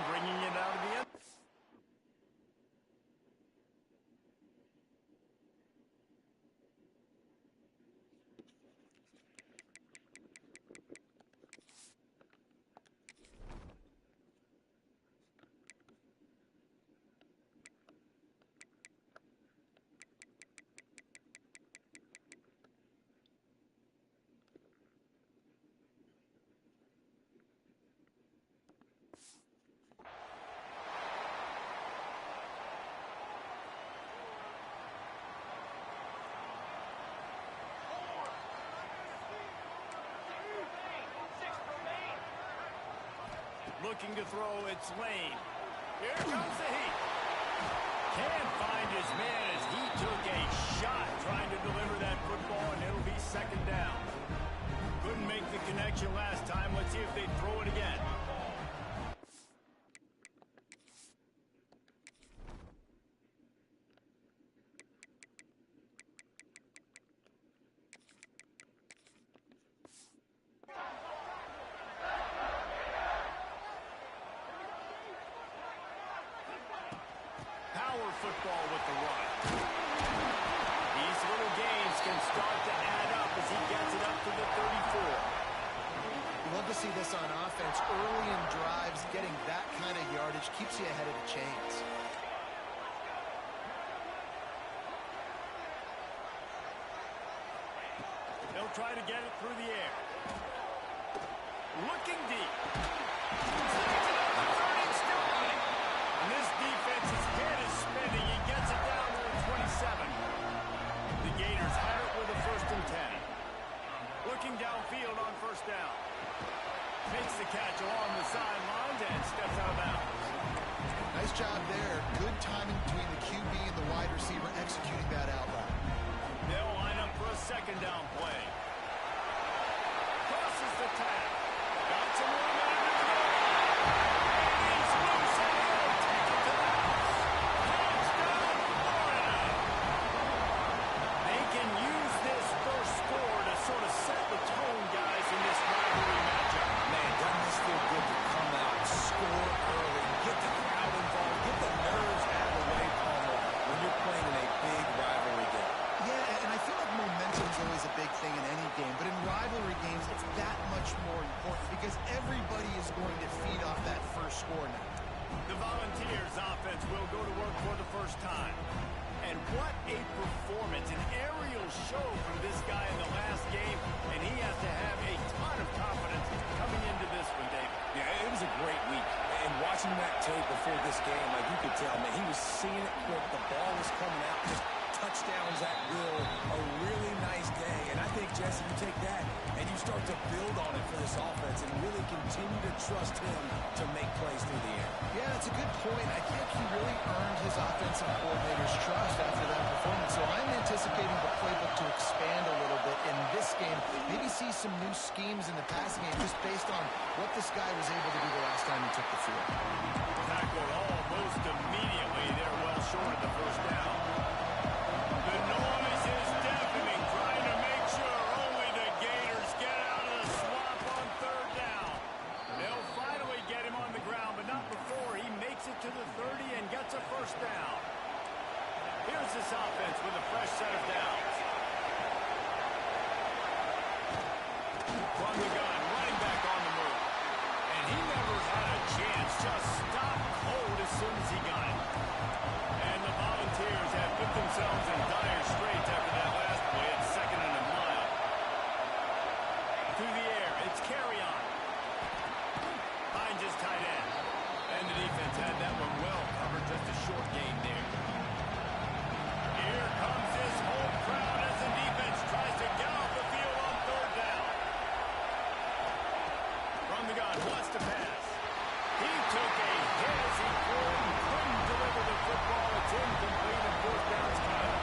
and bringing it out of the end. Looking to throw, it's Lane. Here comes the heat. Can't find his man as he took a shot trying to deliver that football, and it'll be second down. Couldn't make the connection last time. Let's see if they throw it again. Football with the run. These little games can start to add up as he gets it up to the 34. You love to see this on offense. Early in drives, getting that kind of yardage keeps you ahead of the chains. They'll try to get it through the air. Looking deep. And this defense's head is spinning. He gets it down to the 27. The Gators had it with a 1st and 10. Looking downfield on 1st down. Makes the catch along the sidelines and steps out of bounds. Nice job there. Good timing between the QB and the wide receiver executing that out route. They'll line up for a 2nd down play. Crosses the tag. Got some room out of the game. He's loose and he'll take it to the house. Touchdown, Florida. They can use this first score to sort of set the tone, guys, in this rivalry matchup. Man, doesn't this feel good to come out, score early, get the crowd involved, get the nerves out of the way, Palmer, when you're playing in a big rivalry game. Yeah, and I feel like momentum is always a big thing in any game, but in rivalry games, it's that much more important because everybody is going to feed off that first score now. The Volunteers offense will go to work for the first time. And what a performance, an aerial show from this guy in the last game, and he has to have a ton of confidence coming into this one, David. Yeah, it was a great week. And watching that tape before this game, like you could tell, man, he was seeing it quick. The ball was coming out, just touchdowns at will. A really nice day. And I think, Jesse, you take that and you start to build on it for this offense and really continue to trust him to make plays through the air. Yeah, that's a good point. I think he really earned his offensive coordinator's trust after that performance. So I'm anticipating the playbook to expand a little bit in this game. Maybe see some new schemes in the passing game just based on what this guy was able to do the last time he took the field. Tackled almost immediately. They're well short of the 1st down. The noise is deafening, trying to make sure only the Gators get out of the swamp on 3rd down. They'll finally get him on the ground, but not before he makes it to the 30 and gets a 1st down. Here's this offense with a fresh set of downs. From the gun, running back on the move. And he never had a chance, just stopped cold as soon as he got it. And the Volunteers have put themselves in dire straits after that last play. It's 2nd and a mile. Through the air, it's carry on. Finds his tight end. And the defense had that one well covered, just a short gain there. Here comes this whole crowd as the defense tries to get off the field on 3rd down. From the gun, wants to pass. He took a hit as he couldn't deliver the football. It's incomplete and 4th down's coming.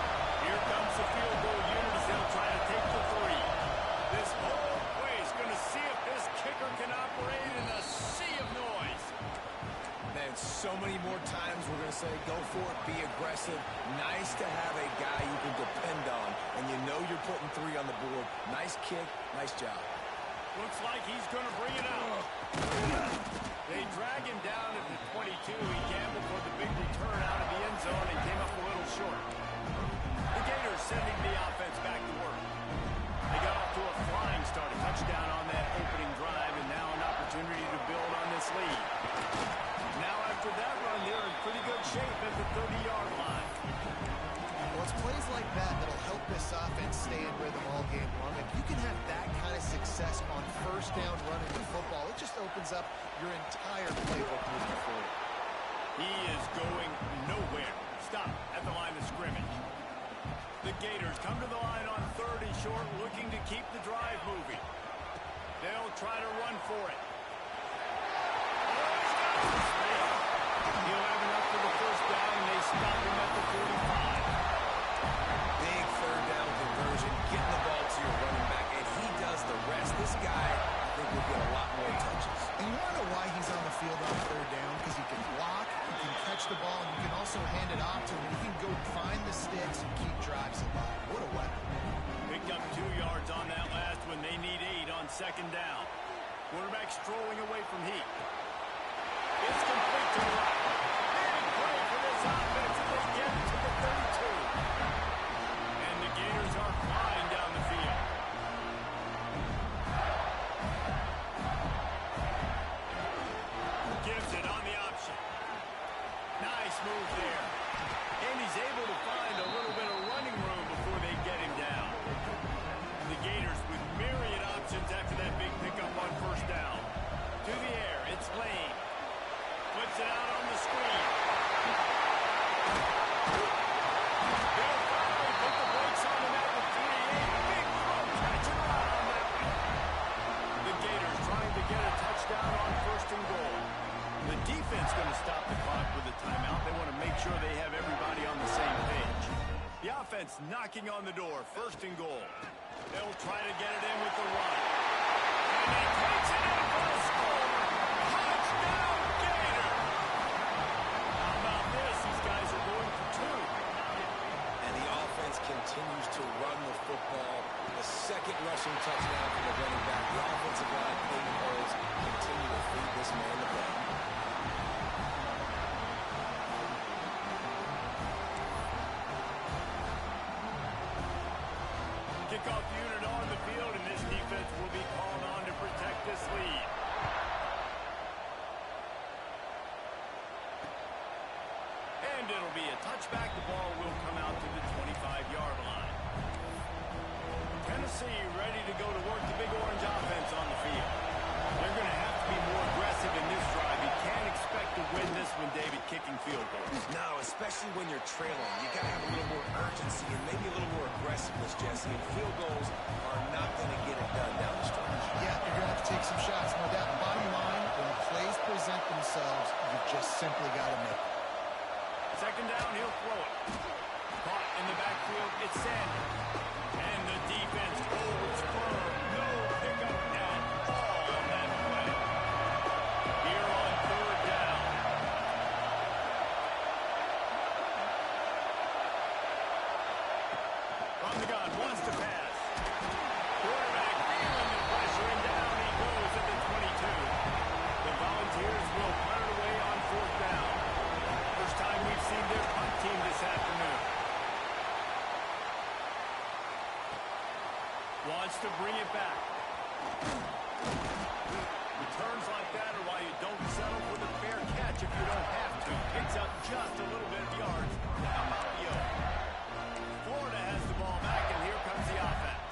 Here comes the field goal unit as they'll try to take the 3. This whole place going to see if this kicker can operate in a sea of noise. Man, so many more times we're going to say go for it, be aggressive. Nice to have a guy you can depend on, and you know you're putting 3 on the board. Nice kick, nice job. Looks like he's going to bring it out. They drag him down at the shape at the 30-yard line. Well, it's plays like that that'll help this offense stay in rhythm all game long. If you can have that kind of success on first down running the football, it just opens up your entire playbook moving forward. He is going nowhere. Stop at the line of scrimmage. The Gators come to the line on 3rd and short, looking to keep the drive moving. They'll try to run for it. He'll have enough for the first down, and they stop him at the 45. Big 3rd down conversion, getting the ball to your running back, and he does the rest. This guy, I think, will get a lot more touches. And you want to know why he's on the field on 3rd down? Because he can block, he can catch the ball, and you can also hand it off to him. He can go find the sticks and keep drives alive. What a weapon. Picked up 2 yards on that last one. They need 8 on 2nd down. Quarterback strolling away from Heat. It's complete to the right. Big play for this offense, and they get it to the 32. And the Gators are flying down the field. Gives it on the option. Nice move there. And he's able to find a little bit of running room before they get him down. The Gators with myriad options after that big pickup on 1st down. To the air, it's Lane. Flips it out on the screen. They'll finally put the brakes on him at the 3-8. Big throw, catch and run on that one. The Gators trying to get a touchdown on 1st and goal. The defense going to stop the clock with a timeout. They want to make sure they have everybody on the same page. The offense knocking on the door. 1st and goal. They'll try to get it in with the run. And he takes it in for a score. Touchdown, Gator! How about this? These guys are going for 2. And the offense continues to run the football. The 2nd rushing touchdown for the running back. The offensive line, Peyton Holmes, continue to feed this man the ball. Kickoff unit on the field, and this defense will be called on to protect this lead. And it'll be a touchback. The ball will come out to the 25-yard line. Tennessee ready to go to work the Big Orange offense on the field. They're going to have to be more aggressive in this drive. You can't expect to win this one, David, kicking field goals. No, especially when you're trailing. You got to have a little more urgency and maybe a little more aggressiveness, Jesse. And field goals are not going to get it done down the stretch. Yeah, you're going to have to take some shots, no doubt. Bottom line, when plays present themselves, you just simply got to make it. 2nd down, he'll throw it. Caught in the backfield, it's Sanders. And the defense holds firm. No pickup at all on that play. Here on 3rd down. From the gun, wants to pass. Quarterback feeling the pressure, and down he goes at the 22. The Volunteers will punt it away on 4th down. First time we've seen their punt team this afternoon. Wants to bring it back. Returns like that are why you don't settle for the fair catch if you don't have to. Picks up just a little bit of yards. How about you? Florida has the ball back, and here comes the offense.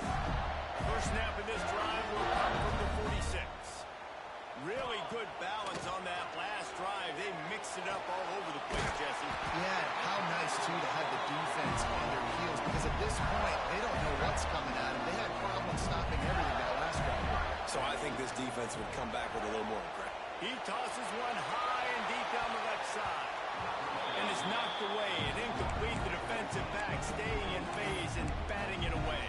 First snap of this drive will come from the 46. Really good balance on that last drive. They mixed it up all over the place, Jesse. Yeah, how nice, too, to have the defense on their heels, because at this point, they don't know what's coming at them. They had problems stopping everything that last drive. So I think this defense would come back with a little more aggression. He tosses one high and deep down the left side. And is knocked away and incomplete. The defensive back staying in phase and batting it away.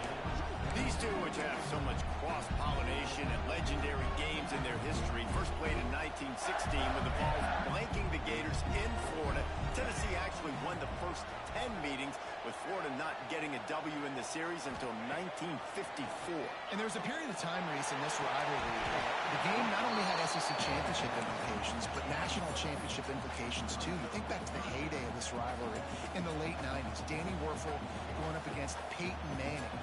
These two, which have so much cross-pollination and legendary games in their history, first played in 1916 with the Vols blanking the Gators in Florida. Tennessee actually won the first 10 meetings, with Florida not getting a W in the series until 1954. And there was a period of time, Reese, in this rivalry. The game not only had SEC championship implications, but national championship implications, too. You think back to the heyday of this rivalry in the late 90s. Danny Werfel going up against Peyton Manning.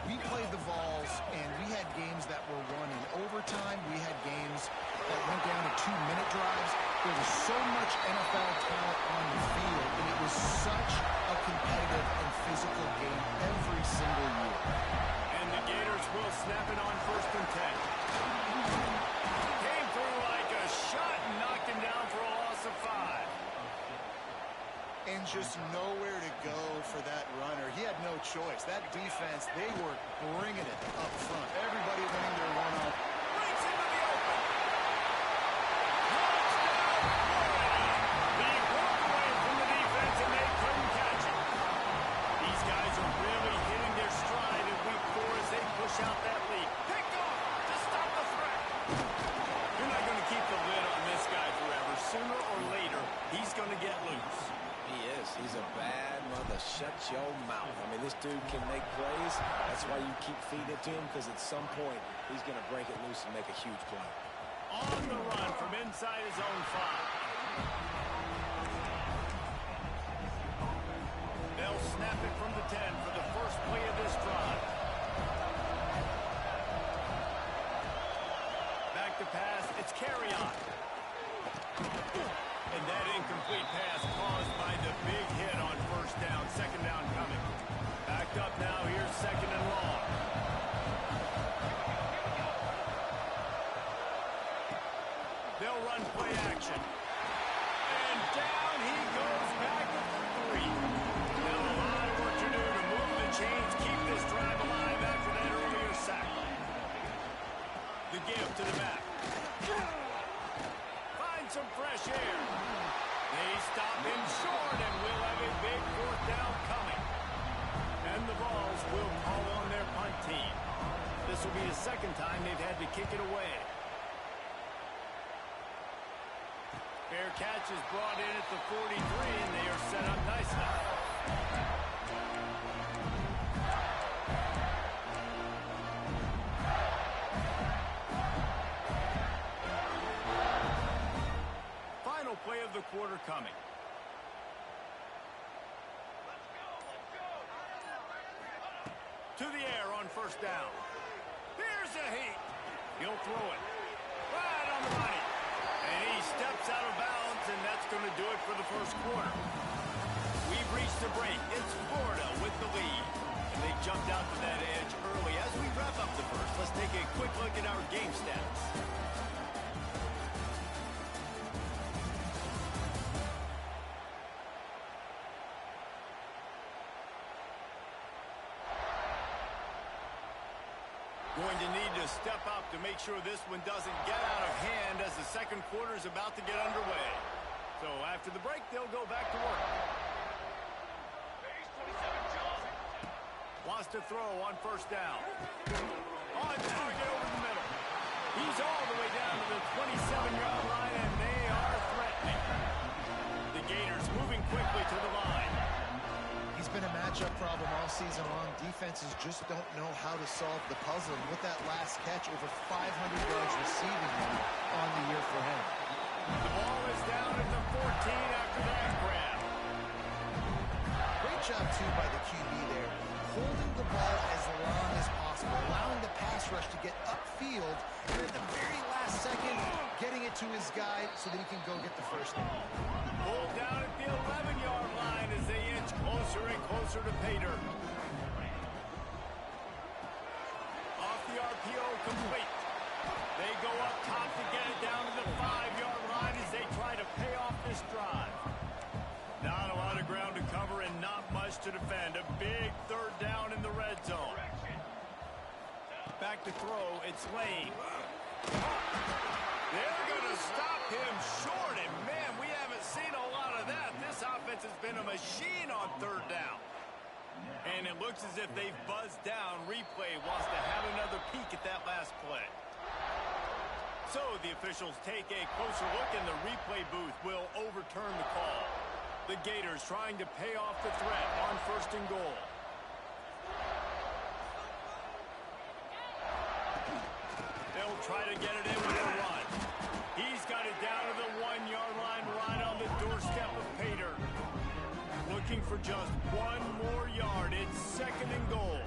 We played the Vols, and we had games that were won in overtime. We had games that went down to 2-minute drives. There was so much NFL talent on the field. and just nowhere to go for that runner. He had no choice. That defense, they were bringing it up front. Everybody winning their one-on. Breaks into the open. Touchdown, Florida. Being broke away from the defense, and they couldn't catch it. These guys are really hitting their stride in week 4 as they push out that lead. Picked off to stop the threat. You're not going to keep the lid on this guy forever. Sooner or later, he's going to get loose. He is. He's a bad mother. Shut your mouth. I mean, this dude can make plays. That's why you keep feeding it to him, because at some point, he's going to break it loose and make a huge play. On the run from inside his own 5. They'll snap it from the 10 for the first play of this drive. Back to pass. It's carry on. And that incomplete pass caused by the big hit on first down. Second down coming. Backed up now. Here's second and long. They'll run play action. And down he goes back to 3. Now a lot of work to do to move the chains, keep this drive alive after that earlier sack. The give to the back. Find some fresh air. They stop him short, and we'll have a big 4th down coming. And the Vols will call on their punt team. This will be the second time they've had to kick it away. Fair catch is brought in at the 43, and they are set up nicely. Final play of the quarter coming. To the air on first down. Here's a heat. He'll throw it. Right on the money. And he steps out of bounds, and that's going to do it for the first quarter. We've reached the break. It's Florida with the lead. And they jumped out to that edge early. As we wrap up the first, let's take a quick look at our game stats. Going to need to step up to make sure this one doesn't get out of hand as the second quarter is about to get underway. So after the break, they'll go back to work. Wants to throw on first down. On target over the middle. He's all the way down to the 27-yard line, and they are threatening. The Gators moving quickly to the line. He's been a matchup problem all season long. Defenses just don't know how to solve the puzzle. And with that last catch, over 500 yards receiving on the year for him. The ball is down at the 14 after that grab. Great job, too, by the QB there. Holding the ball as long as possible, allowing the pass rush to get upfield, and at the very last second, getting it to his guy so that he can go get the first down. Pulled down at the 11-yard line as they inch closer and closer to Pater. Off the RPO, complete. They go up top to get it down to the 5-yard line as they try to pay off this drive. Not a lot of ground to cover and not much to defend. A big 3rd down in the red zone. Back to throw. It's Lane. They're going to stop him short, and man, we haven't seen a lot of that. This offense has been a machine on 3rd down. And it looks as if they've buzzed down. Replay wants to have another peek at that last play. So the officials take a closer look, and the replay booth will overturn the call. The Gators trying to pay off the threat on 1st and goal. They'll try to get it in with a run. He's got it down to the 1-yard line, right on the doorstep of Pater. Looking for just one more yard. It's 2nd and goal.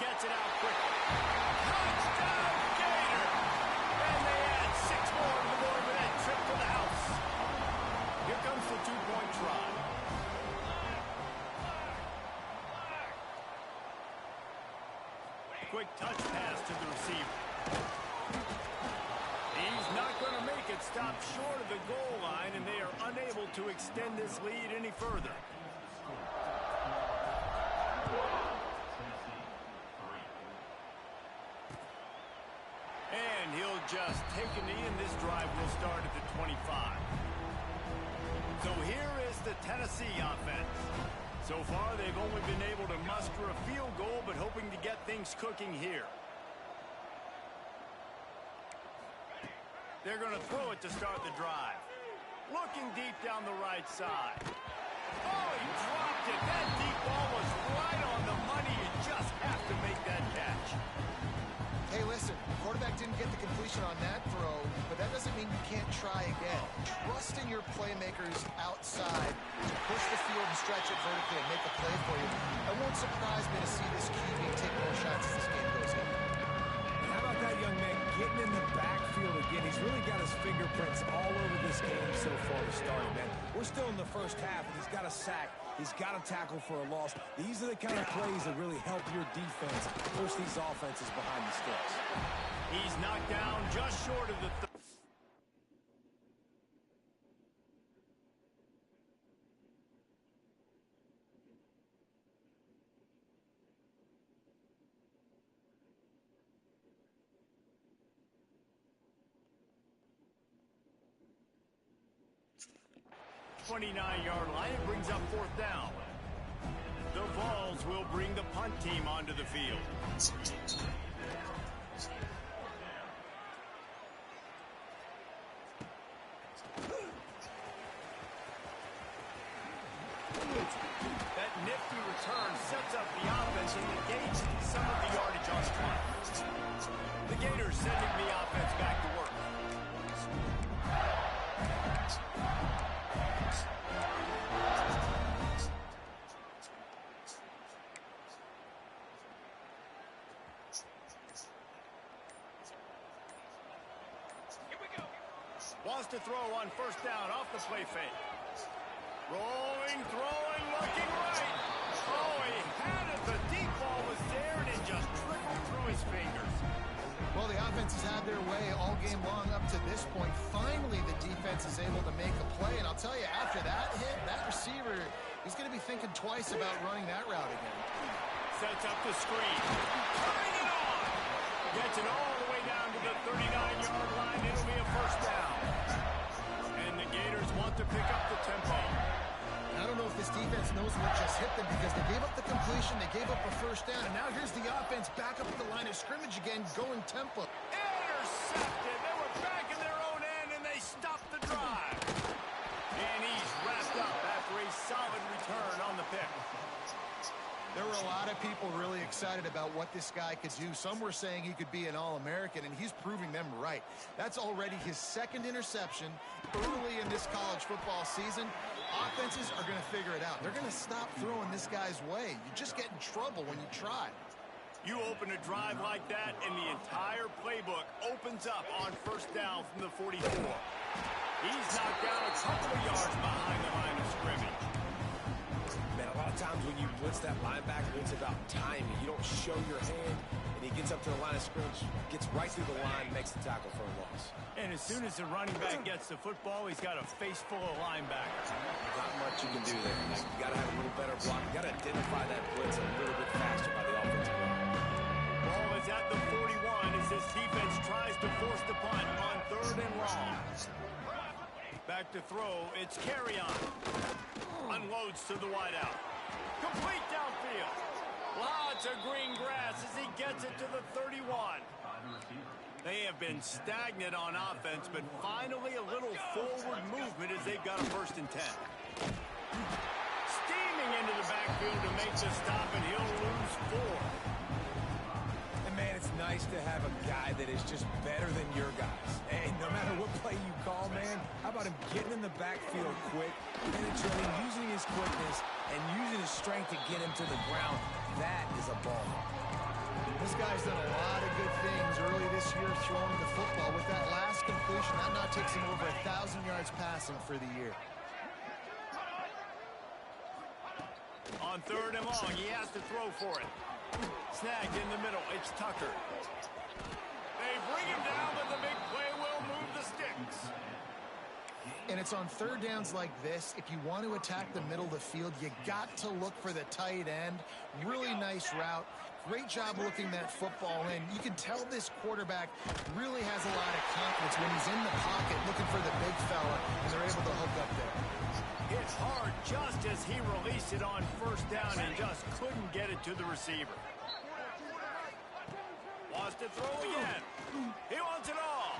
Gets it out quickly. Touchdown, Gator! And they add 6 more to the board with that trip to the house. Here comes the 2-point try. Quick touch pass to the receiver. He's not going to make it, stopped short of the goal line, and they are unable to extend this lead any further. And he'll just take a knee, and this drive will start at the 25. So here is the Tennessee offense. So far, they've only been able to muster a field goal, but hoping to get things cooking here. They're going to throw it to start the drive. Looking deep down the right side. Oh, he dropped it. That deep ball was right on the money. You just have to make that catch. Hey, listen, the quarterback didn't get the completion on that throw, but that doesn't mean you can't try again. Trust in your playmakers outside to push the field and stretch it vertically and make a play for you. It won't surprise me to see this QB take more shots as this game goes on. And how about that young man getting in the backfield again? He's really got his fingerprints all over this game so far to start it, man. We're still in the first half, and he's got a sack. He's got a tackle for a loss. These are the kind of plays that really help your defense push these offenses behind the sticks. He's knocked down just short of the 29-yard line. It brings up fourth down. The Vols will bring the punt team onto the field. That nifty return sets up the offense and negates some of the yardage on the punt. The Gators sending the offense back to work. Wants to throw on first down off the play fake. Rolling, throwing, looking right. Oh, he had it. The deep ball was there, and it just trickled through his fingers. Well, the offense has had their way all game long up to this point. Finally, the defense is able to make a play. And I'll tell you, after that hit, that receiver, he's going to be thinking twice about running that route again. Sets up the screen. Turning it on. Gets it all the way down to the 39-yard line. It'll be a first down. And the Gators want to pick up the tempo. I don't know if this defense knows what just hit them because they gave up the completion, they gave up a first down, and now here's the offense back up at the line of scrimmage again, going tempo. Intercepted. They were back in their own end, and they stopped the drive. And he's wrapped up after a solid return on the pick. There were a lot of people really excited about what this guy could do. Some were saying he could be an All-American, and he's proving them right. That's already his second interception early in this college football season. Offenses are going to figure it out. They're going to stop throwing this guy's way. You just get in trouble when you try. You open a drive like that, and the entire playbook opens up on first down from the 44. He's knocked down a couple of yards behind the line of scrimmage. Man, a lot of times when you blitz that linebacker, it's about timing. You don't show your hand, and he gets up to the line of scrimmage, gets right through the line, makes the tackle for a loss. And as soon as the running back gets the football, he's got a face full of linebackers. Not much you can do there. You got to have a little better block. You got to identify that blitz a little bit faster by the offensive line. Ball is at the 41 as this defense tries to force the punt on third and long. Back to throw. It's Carry-On. Unloads to the wideout. Complete downfield. Lots of green grass as he gets it to the 31. They have been stagnant on offense, but finally a little forward movement as they've got a first and 10. Steaming into the backfield to make the stop, and he'll lose 4. And man, it's nice to have a guy that is just better than your guys. And no matter what play you call, man, how about him getting in the backfield quick, penetrating, using his quickness, and using his strength to get him to the ground. That is a ball. This guy's done a lot of good things early this year throwing the football. With that last completion, that now takes him over 1,000 yards passing for the year. On third and long, he has to throw for it. Snagged in the middle, it's Tucker. They bring him down, but the big play will move the sticks. And it's on third downs like this. If you want to attack the middle of the field, you got to look for the tight end. Really nice route. Great job looking that football in. You can tell this quarterback really has a lot of confidence when he's in the pocket looking for the big fella, and they're able to hook up there. It's hard just as he released it on first down and just couldn't get it to the receiver. Wants to throw again. He wants it all.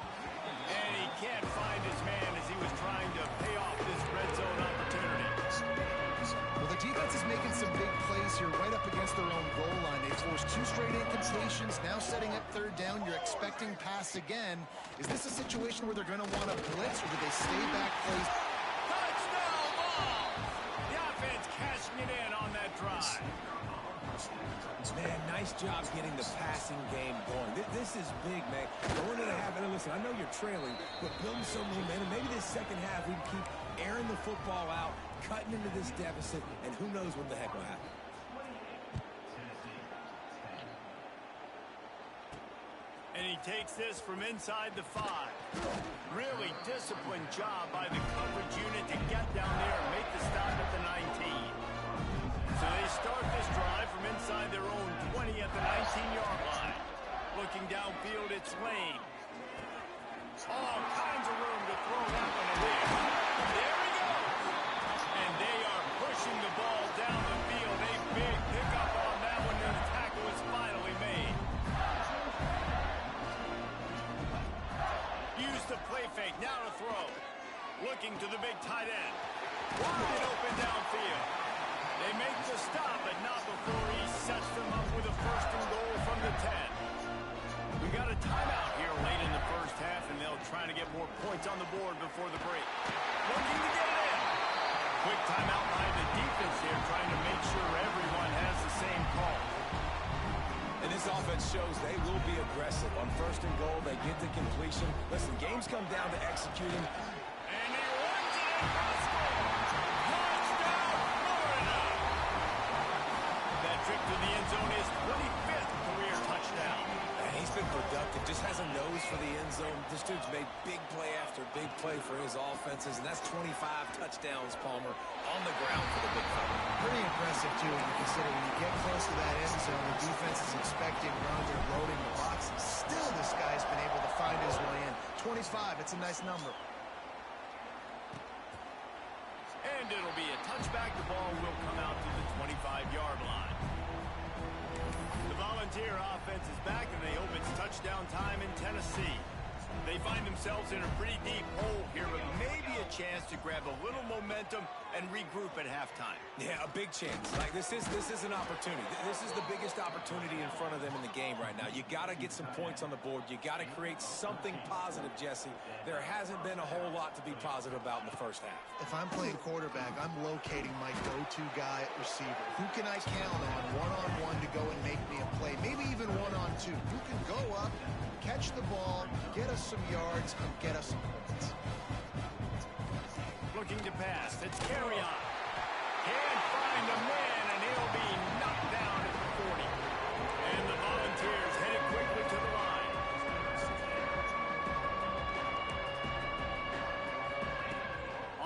And he can't find his man as he was trying to pay off this red zone opportunity. Well, the defense is making some big plays here right up against their own goal line. They forced 2 straight incompletions. Now setting up third down, you're expecting pass again. Is this a situation where they're going to want to blitz, or do they stay back plays? Touchdown ball! The offense cashing it in on that drive. Man, nice job getting the passing game going. This is big, man. Going to the half, and listen, I know you're trailing, but building some momentum. Maybe this second half we can keep airing the football out, cutting into this deficit, and who knows what the heck will happen. And he takes this from inside the 5. Really disciplined job by the coverage unit to get down there and make the stop at the 19. So they start this drive from inside their own 20 at the 19-yard line. Looking downfield, it's Lane. All kinds of room to throw that one away. There he goes. And they are pushing the ball down the field. A big pickup on that one, and the tackle is finally made. Use the play fake, now to throw. Looking to the big tight end. Wide open downfield. They make the stop, but not before he sets them up with a first and goal from the 10. We got a timeout here late in the first half, and they'll try to get more points on the board before the break. Looking to get it in. Quick timeout by the defense here, trying to make sure everyone has the same call. And this offense shows they will be aggressive. On first and goal, they get the completion. Listen, games come down to executing. And he runs it across the touchdown, Florida! That trip to the end zone is 25th career touchdown. And he's been productive, just has a nose for the end zone. This dude's made big play after big play for his offenses, and that's 25 touchdowns, Palmer, on the ground for the big fella. Pretty impressive, too, when you consider when you get close to that end zone, the defense is expecting runs or loading the boxes. Still, this guy's been able to find his way in. 25, it's a nice number. And it'll be a touchback. The ball will come out to the 25-yard line. The Volunteer offense is back, and they hope it's touchdown time in Tennessee. They find themselves in a pretty deep hole here, but maybe a chance to grab a little momentum and regroup at halftime. Yeah, a big chance. Like, this is an opportunity. This is the biggest opportunity in front of them in the game right now. You got to get some points on the board. You got to create something positive, Jesse. There hasn't been a whole lot to be positive about in the first half. If I'm playing quarterback, I'm locating my go-to guy at receiver. Who can I count on one-on-one to go and make me a play? Maybe even one-on-two. Who can go up, catch the ball, get us some yards, and get us some points. Looking to pass. It's carry on. Can't find a man, and he'll be knocked down at the 40. And the Volunteers headed quickly to the line.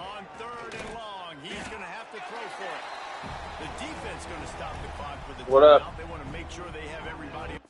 On third and long, he's going to have to throw for it. The defense going to stop the clock for the timeout. They want to make sure they have everybody.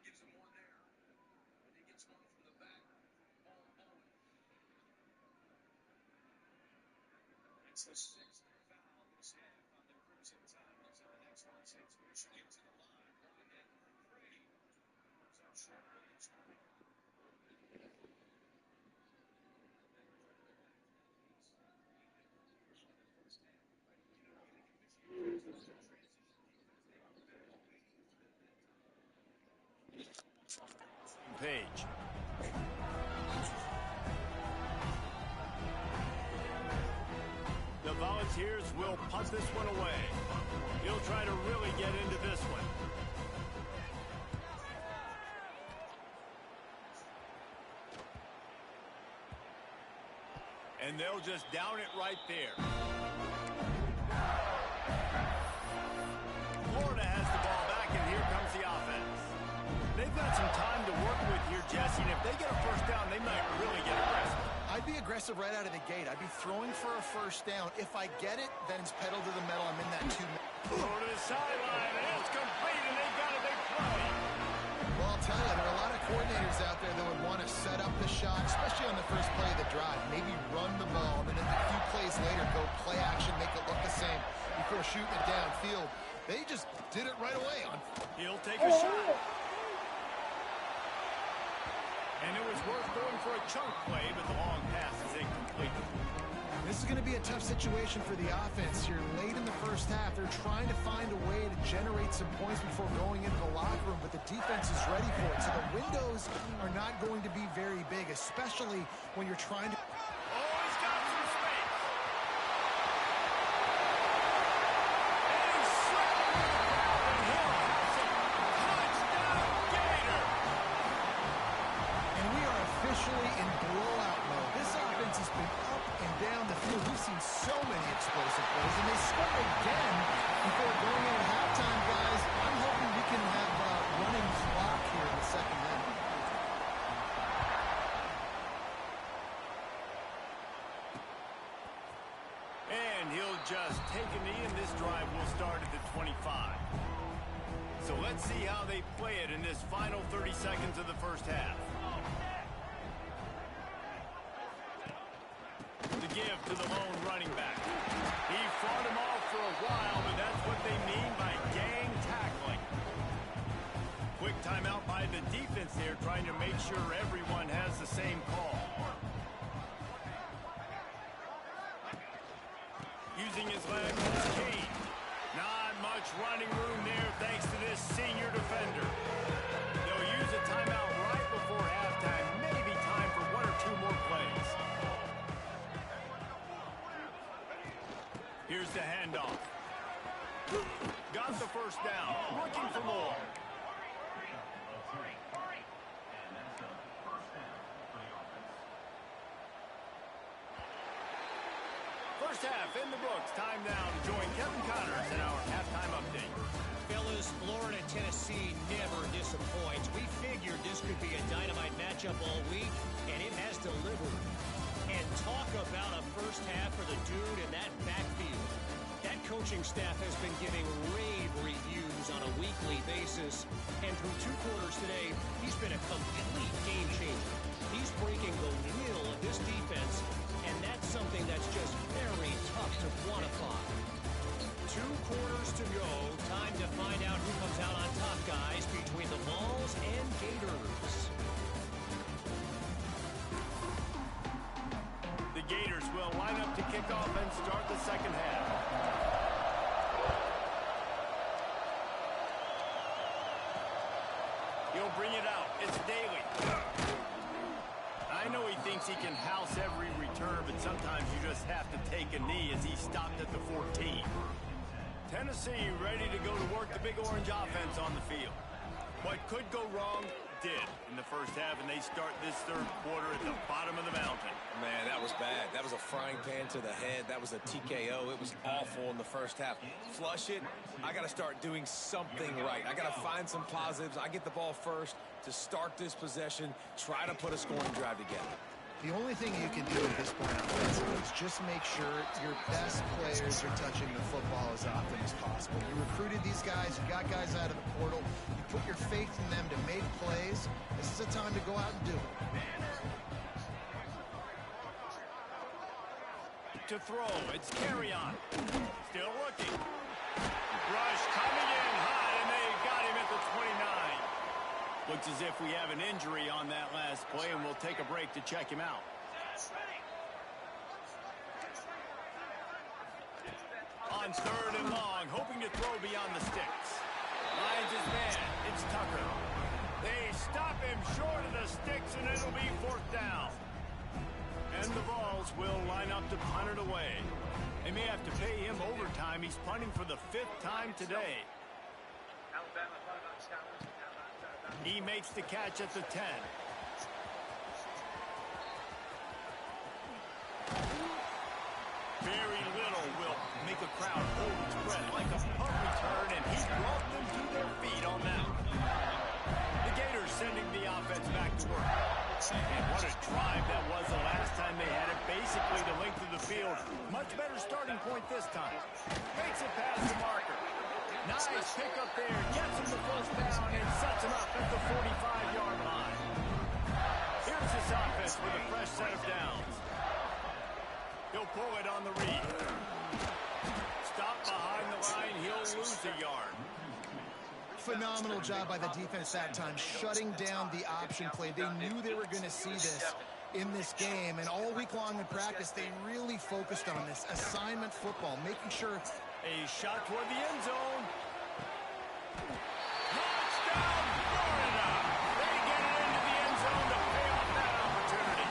Gives him one there. And he gets one from the back. Bowen. That's the 6th foul this half on the Crimson Tide. Page. The Volunteers will punt this one away. He'll try to really get into this one. And they'll just down it right there. Florida has the ball back, and here comes the offense. They've got some time to work with here, Jesse, and if they get a first down, they might really get aggressive. I'd be aggressive right out of the gate. I'd be throwing for a first down. If I get it, then it's pedal to the metal. I'm in that 2 minute. Throw to the sideline, and it's complete, and they've got a big play. Well, I'll tell you, there are a lot of coordinators out there that would want to set up the shot, especially on the first play of the drive. Maybe run the ball, and then a few plays later, go play action, make it look the same before shooting it downfield. They just did it right away. He'll take a shot. And it was worth going for a chunk play, but the long pass is incomplete. This is going to be a tough situation for the offense here. Late in the first half, they're trying to find a way to generate some points before going into the locker room, but the defense is ready for it. So the windows are not going to be very big, especially when you're trying to... Oh, he's got some space. And he's slipping and he'll have some touchdown Gator. And we are officially in blowout mode. This offense has been up and down the field. We've seen so many explosive plays, and they score again before going into halftime, guys. I'm hoping we can have a running clock here in the second half. And he'll just take a knee, and this drive will start at the 25. So let's see how they play it in this final 30 seconds of the first half. The give to the lone running back. He fought him off for a while, but that's what they mean by gang tackling. Quick timeout by the defense there, trying to make sure everyone has the same call. Using his leg as Kane. Not much running room there thanks to this senior defender. They'll use a timeout right before halftime. Maybe time for one or two more plays. Here's the handoff. Got the first down. Looking for more. First half in the books. Time now to join Kevin Connors in our halftime update. Fellas, Florida, Tennessee never disappoints. We figured this could be a dynamite matchup all week, and it has delivered. And talk about a first half for the dude in that backfield. That coaching staff has been giving rave reviews on a weekly basis. And through 2 quarters today, he's been a complete game changer. He's breaking the will of this defense, and that's something that's just very tough to quantify. 2 quarters to go. Time to find out who comes out on top, guys, between the Vols and Gators. The Gators will line up to kick off and start the second half. He'll bring it out. It's Daly. I know he thinks he can house every return, but sometimes you just have to take a knee as he stopped at the 14. Tennessee ready to go to work the Big Orange offense on the field. What could go wrong did in the first half, and they start this third quarter at the bottom of the mountain. Man, that was bad. That was a frying pan to the head. That was a TKO. It was awful in the first half. Flush it. I got to start doing something right. I got to find some positives. I get the ball first to start this possession, try to put a scoring drive together. The only thing you can do at this point offensively is just make sure your best players are touching the football as often as possible. You recruited these guys, you got guys out of the portal, you put your faith in them to make plays. This is a time to go out and do it. To throw, it's carry on. Still looking. Rush coming in high, Looks as if we have an injury on that last play, and we'll take a break to check him out. On third and long, hoping to throw beyond the sticks. Finds his man. It's Tucker. They stop him short of the sticks, and it'll be fourth down. And the Vols will line up to punt it away. They may have to pay him overtime. He's punting for the 5th time today. He makes the catch at the 10. Very little will make a crowd hold its breath like a punt return, and he brought them to their feet on that one. The Gators sending the offense back to work. And what a drive that was the last time they had it, basically the length of the field. Much better starting point this time. Makes it past the marker. Nice pick up there, gets him the first down, and sets him up at the 45-yard line. Here's this offense with a fresh set of downs. He'll pull it on the read. Stop behind the line, he'll lose a yard. Phenomenal job by the defense that time, shutting down the option play. They knew they were going to see this in this game, and all week long in practice, they really focused on this assignment football, making sure. A shot toward the end zone. Touchdown, Florida! They get it into the end zone to pay off that opportunity.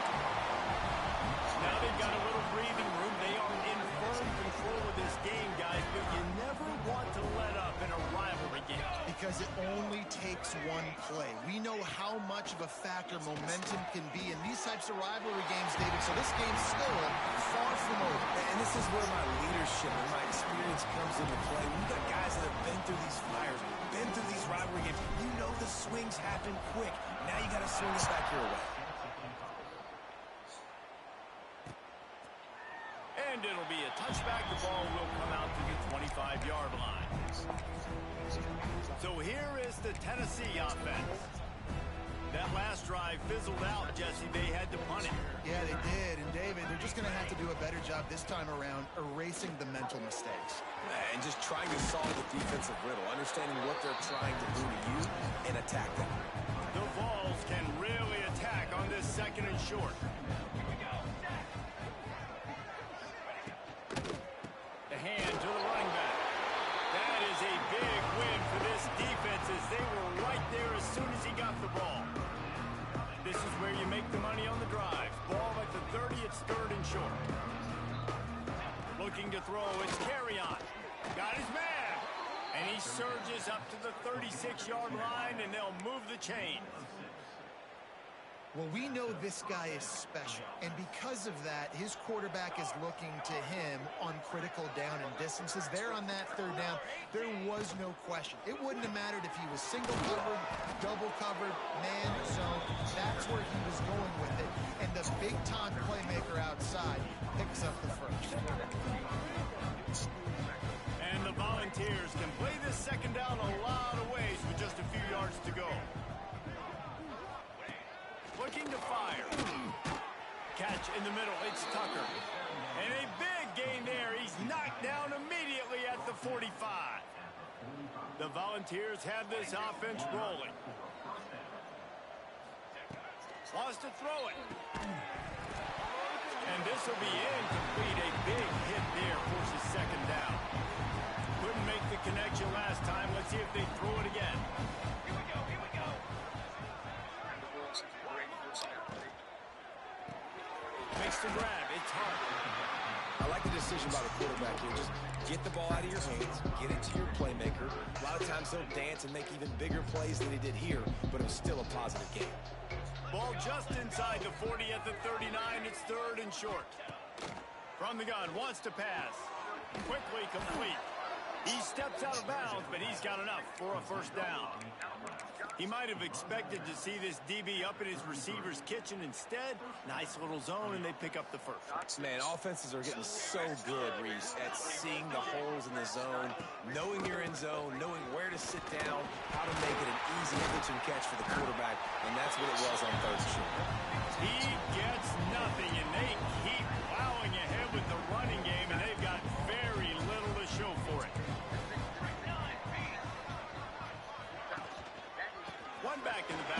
Now they've got a little breathing room. They are in firm control of this game, guys, but you never want to let up in a rivalry game. Because it only takes one play. We know how much of a factor momentum can be in these types of rivalry games, David, so this game's still far from over. And this is where my leadership and my experience comes into play. We've got guys that have been through these fires, been through these rivalry games. You know the swings happen quick. Now you got to swing it back your way. And it'll be a touchback. The ball will come out to the 25-yard line. So here is the Tennessee offense. That last drive fizzled out, Jesse. They had to punt it. Yeah, they did. And, David, they're just going to have to do a better job this time around erasing the mental mistakes. And just trying to solve the defensive riddle, understanding what they're trying to do to you and attack them. The Vols can really attack on this second and short. The hand to the running back. That is a big win for this defense as they were right there as soon as he got the ball. This is where you make the money on the drive. Ball at the 30, it's third and short. Looking to throw, it's carry on. Got his man. And he surges up to the 36-yard line, and they'll move the chain. Well, we know this guy is special, and because of that, his quarterback is looking to him on critical down and distances. There on that third down, there was no question. It wouldn't have mattered if he was single covered, double covered, man zone. That's where he was going with it, and the big-time playmaker outside picks up the first. And the Volunteers can play this second down a lot of ways with just a few yards to go. Looking to fire. Catch in the middle. It's Tucker. And a big gain there. He's knocked down immediately at the 45. The Volunteers have this offense rolling. Wants to throw it. And this will be incomplete. A big hit there forces second down. Couldn't make the connection last time. Let's see if they throw it again. Makes the grab. It's hard. I like the decision by the quarterback here. Just get the ball out of your hands, get it to your playmaker. A lot of times he'll dance and make even bigger plays than he did here, but it was still a positive game. Ball just inside the 40 at the 39. It's third and short. From the gun, wants to pass. Quickly complete. He steps out of bounds, but he's got enough for a first down. He might have expected to see this DB up in his receiver's kitchen. Instead, nice little zone, and they pick up the first. Man, offenses are getting so good, Reese, at seeing the holes in the zone, knowing you're in zone, knowing where to sit down, how to make it an easy pitch and catch for the quarterback, and that's what it was on third and short. He gets nothing, and they keep plowing ahead with the running game, and they've got very little to show for it. One back in the back.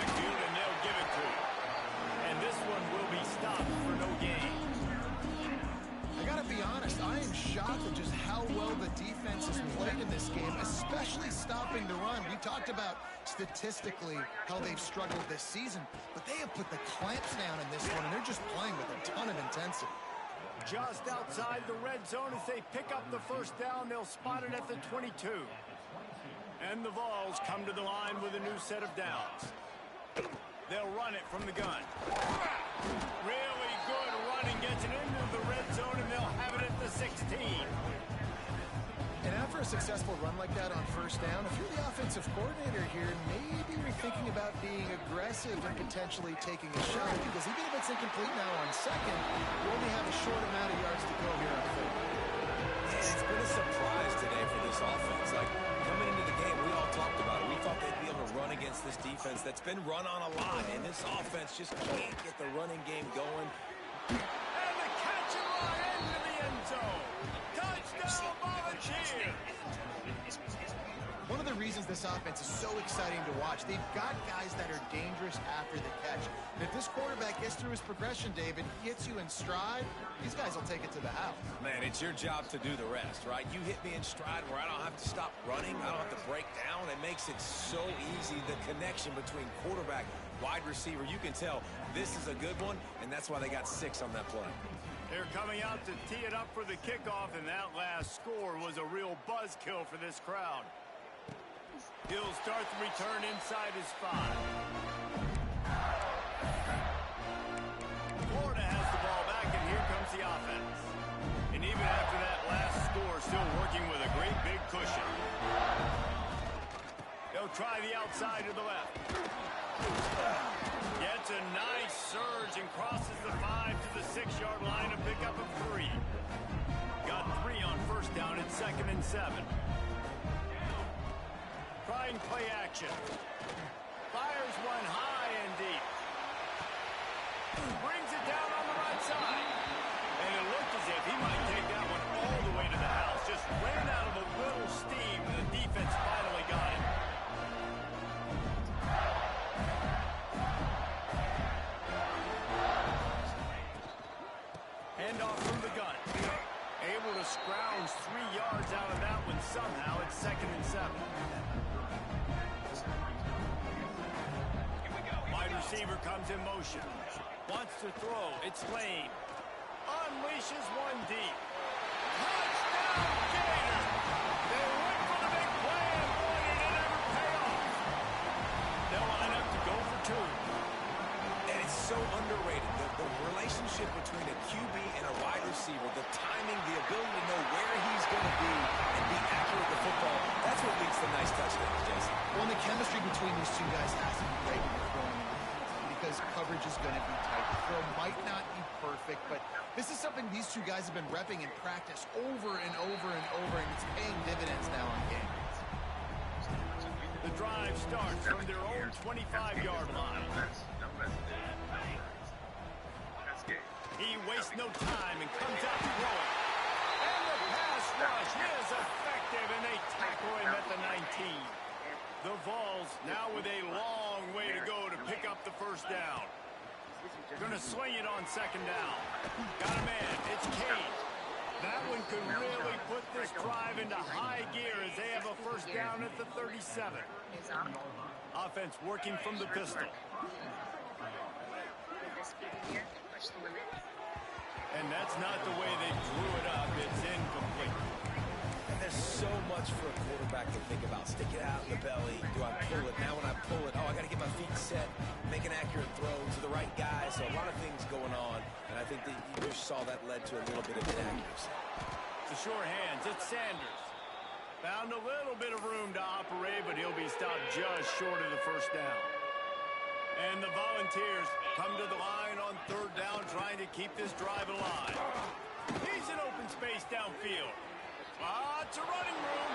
well the defense has played in this game, especially stopping the run. We talked about statistically how they've struggled this season, but they have put the clamps down in this one, and they're just playing with a ton of intensity. Just outside the red zone as they pick up the first down. They'll spot it at the 22. And the Vols come to the line with a new set of downs. They'll run it from the gun. Really good running, gets it into the red zone, and they'll have it at the 16. And after a successful run like that on first down, if you're the offensive coordinator here, maybe you're thinking about being aggressive and potentially taking a shot, because even if it's incomplete now on second, you only have a short amount of yards to go here on third. Yeah, it's been a surprise today for this offense. Like, coming into the game, we all talked about it. We thought they'd be able to run against this defense that's been run on a lot, and this offense just can't get the running game going. And the catch and run into the end zone. Touchdown, Volunteers! One of the reasons this offense is so exciting to watch, they've got guys that are dangerous after the catch. And if this quarterback gets through his progression, David, gets you in stride, these guys will take it to the house. Man, it's your job to do the rest, right? You hit me in stride where I don't have to stop running. I don't have to break down. It makes it so easy, the connection between quarterback, wide receiver. You can tell this is a good one, and that's why they got 6 on that play. They're coming out to tee it up for the kickoff, and that last score was a real buzzkill for this crowd. He'll start the return inside his 5. Florida has the ball back, and here comes the offense. And even after that last score, still working with a great big cushion. They'll try the outside to the left. Gets a nice surge and crosses the 5 to the 6-yard line to pick up a 3. Got 3 on first down at 2nd and 7. Trying play action. Fires one high and deep. Brings it down on the right side. And it looked as if he might take that one all the way to the house. Just ran out of a little steam. The defense finally got it. Handoff from the gun. Able to scrounge 3 yards out of that one somehow. It's 2nd and 7. Wide receiver comes in motion. Wants to throw. It's Lane. Unleashes one deep. Touchdown, Gators! They went for the big play, and boy, did it ever pay off. They'll line up to go for 2. And it's so underrated. The relationship between a QB and a wide receiver, the timing, the ability to know where he's going to be and be accurate with the football, that's what leads to nice touchdowns, Jason. Well, the chemistry between these two guys has to be great when you're throwing because coverage is going to be tight. The throw might not be perfect, but this is something these two guys have been repping in practice over and over and over, and it's paying dividends now on game. The drive starts from their own 25-yard line. He wastes no time and comes out throwing. And the pass rush is effective, and they tackle him at the 19. The Vols now with a long way to go to pick up the first down. Going to swing it on 2nd down. Got a man. It's Kane. That one could really put this drive into high gear as they have a first down at the 37. Offense working from the pistol. And that's not the way they drew it up. It's incomplete. And there's so much for a quarterback to think about. Stick it out in the belly. Do I pull it? Now when I pull it, I got to get my feet set, make an accurate throw to the right guy. So a lot of things going on. And I think that you just saw that led to a little bit of inaccuracy. The sure hands. It's Sanders. Found a little bit of room to operate, but he'll be stopped just short of the first down. And the Volunteers come to the line on 3rd down, trying to keep this drive alive. He's in open space downfield. Lots of running room.